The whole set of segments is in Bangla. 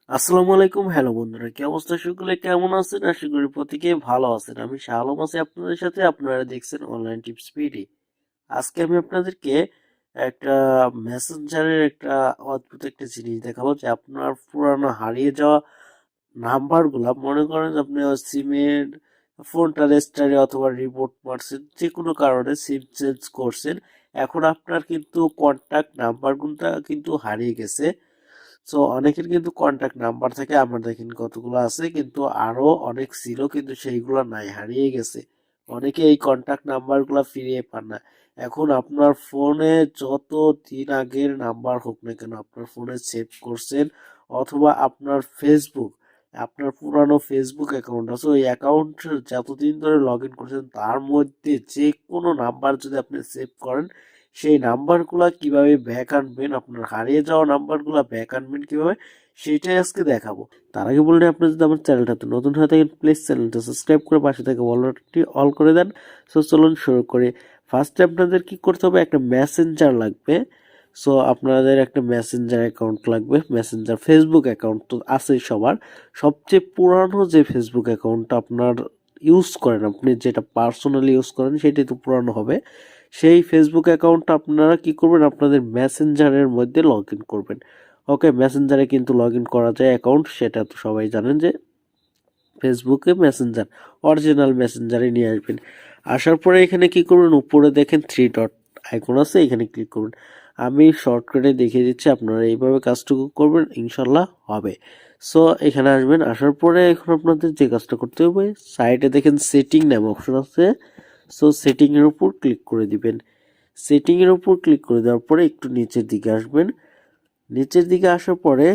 আসসালামু আলাইকুম। হ্যালো বন্ধুরা, কি অবস্থা? সকলে কেমন আছেন? আশা করি প্রত্যেকে ভালো আছেন। আমি শাহ আলম আছি আপনাদের সাথে। আপনারা দেখছেন অনলাইন টিপস পিডি। আজকে আমি আপনাদেরকে একটা মেসেঞ্জারের একটা অদ্ভুত একটা জিনিস দেখাবো, যে আপনার পুরানো হারিয়ে যাওয়া নাম্বারগুলা, মনে করেন আপনি সিমের ফোনটা রেজিস্টারে অথবা রিপোর্ট মারছেন, যে কোনো কারণে সিম চেঞ্জ করছেন, এখন আপনার কিন্তু কন্টাক্ট নাম্বারগুলো কিন্তু হারিয়ে গেছে। সো অনেকের কিন্তু কন্টাক্ট নাম্বার থাকে, আমার দেখেন কতগুলো আছে, কিন্তু আরো অনেক ছিল কিন্তু সেইগুলো নাই, হারিয়ে গেছে। অনেকে এই কন্টাক্ট নাম্বারগুলো ফিরিয়ে পান না। এখন আপনার ফোনে যত দিন আগের নাম্বার হোক না কেন, আপনার ফোনে সেভ করছেন, অথবা আপনার পুরানো ফেসবুক অ্যাকাউন্ট আছে, ওই অ্যাকাউন্ট যতদিন ধরে লগ ইন করছেন তার মধ্যে যে কোনো নাম্বার যদি আপনি সেভ করেন, সেই নাম্বারগুলা কিভাবে ব্যাক আনবেন, আপনার হারিয়ে যাওয়া নাম্বারগুলা ব্যাক আনবেন কিভাবে, সেটাই আজকে দেখাবো। তার আগে বললে, আপনি যদি আমার চ্যানেলটাতে নতুন হয়ে থাকেন, প্লিজ চ্যানেলটা সাবস্ক্রাইব করে পাশে থেকে অলরেডি অল করে দেন। সো চলুন শুরু করি। ফার্স্টে আপনাদের কি করতে হবে, একটা মেসেঞ্জার লাগবে। সো আপনাদের একটা মেসেঞ্জার অ্যাকাউন্ট লাগবে। মেসেঞ্জার ফেসবুক অ্যাকাউন্ট তো আছেই সবার। সবচেয়ে পুরানো যে ফেসবুক অ্যাকাউন্টটা আপনার ইউজ করেন, আপনি যেটা পার্সোনালি ইউজ করেন, সেটাই তো পুরানো হবে। সেই ফেসবুক অ্যাকাউন্টটা আপনারা কি করবেন, আপনাদের মেসেঞ্জারের মধ্যে লগ ইন করবেন। ওকে, মেসেঞ্জারে কিন্তু লগ ইন করা যায় অ্যাকাউন্ট, সেটা তো সবাই জানেন যে ফেসবুকে মেসেঞ্জার, অরিজিনাল মেসেঞ্জারে নিয়ে আসবেন। আসার পরে এখানে কি করবেন, উপরে দেখেন থ্রি ডট আইকন আছে, এখানে ক্লিক করবেন। আমি শর্টকাটে দেখিয়ে দিচ্ছি, আপনারা এইভাবে কাজটুকু করবেন, ইনশাল্লাহ হবে। সো এখানে আসবেন, আসার পরে এখন আপনাদের যে কাজটা করতে হবে, সাইডে দেখেন সেটিং নামে অপশন আছে। সো সেটিং এর উপর ক্লিক করে দিবেন। সেটিং এর উপর ক্লিক করে দেওয়ার পরে একটু নিচের দিকে আসবেন। নিচের দিকে আসার পরে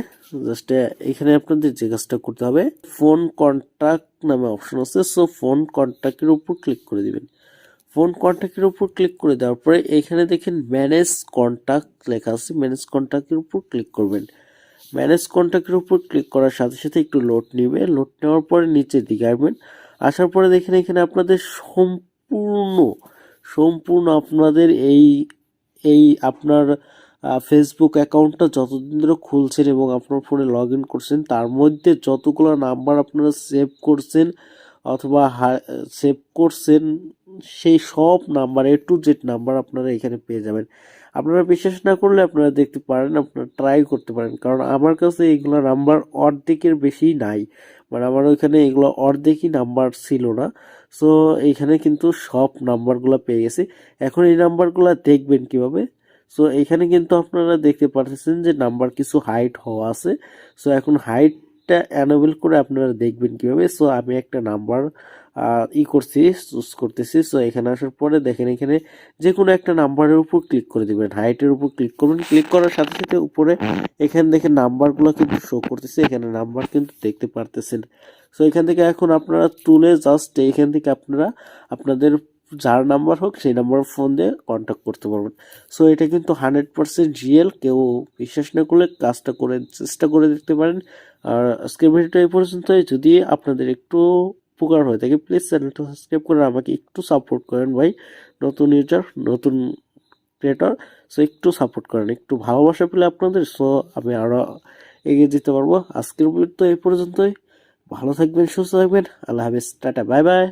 জাস্ট এখানে আপনাদের যে কাজটা করতে হবে, ফোন কন্টাক্ট নামে অপশন আছে। সো ফোন কন্টাক্টের উপর ক্লিক করে দিবেন। ফোন কন্টাক্টের উপর ক্লিক করে দেওয়ার পরে এখানে দেখেন ম্যানেজ কন্টাক্ট লেখা আছে, ম্যানেজ কন্টাক্টের উপর ক্লিক করবেন। ম্যানেজ কন্টাক্টের উপর ক্লিক করার সাথে সাথে একটু লোড নেবে। লোড নেওয়ার পরে নিচের দিকে আসবেন। আসার পরে দেখেন এখানে আপনাদের সম্পূর্ণ সম্পূর্ণ আপনাদের এই এই আপনার ফেসবুক অ্যাকাউন্টটা যতদিন ধরে খুলছেন এবং আপনার ফোনে লগ ইন করছেন, তার মধ্যে যতগুলো নাম্বার আপনারা সেভ করছেন অথবা সেভ করছেন, সেই সব number, A to Z number আপনারা এখানে পেয়ে যাবেন। আপনারা বিশ্বাস না করলে আপনারা দেখতে পারেন, আপনারা ট্রাই করতে পারেন, কারণ আমার কাছে এইগুলো নাম্বার অর্ধেকের বেশি নাই। মানে আমার ওইখানে এগুলো অর্ধেকই নাম্বার ছিল না। সো এইখানে কিন্তু সব নাম্বারগুলো পেয়ে গেছি। এখন এই নাম্বারগুলো দেখবেন কিভাবে? সো এখানে কিন্তু আপনারা দেখতে পাচ্ছেন যে নাম্বার কিছু হাইড হওয়া আছে। সো এখন হাইটটা অ্যানেবল করে আপনারা দেখবেন কিভাবে। সো আমি একটা নাম্বার চুজ করতেছি। সো এখানে আসার পরে দেখেন, এখানে যে কোনো একটা নাম্বারের উপর ক্লিক করে দিবেন, হাইটের উপর ক্লিক করবেন। ক্লিক করার সাথে সাথে উপরে এখানে দেখেন নাম্বারগুলো কিন্তু শো করতেছে, এখানে নাম্বার কিন্তু দেখতে পারতেছেন। সো এখান থেকে এখন আপনারা তুলে জাস্ট এখান থেকে আপনারা আপনাদের যার নাম্বার হোক সেই নাম্বার ফোন দিয়ে কন্ট্যাক্ট করতে পারবেন। সো এটা কিন্তু 100% রিয়েল। কেউ বিশ্বাস না করলে কাজটা করে চেষ্টা করে দেখতে পারেন। আর আজকের ভিডিওটা এই পর্যন্তই। যদি আপনাদের একটু উপকার হয়ে থাকে, প্লিজ চ্যানেলটা সাবস্ক্রাইব করে আমাকে একটু সাপোর্ট করেন ভাই। নতুন ইউজার, নতুন ক্রিয়েটর। সো একটু সাপোর্ট করেন, একটু ভালোবাসা পেলে আপনাদের, সো আমি আরো এগিয়ে যেতে পারবো। আজকের ভিডিও তো এই পর্যন্তই। ভালো থাকবেন, সুস্থ থাকবেন। আল্লাহ হাফেজ, টাটা, বাই বাই।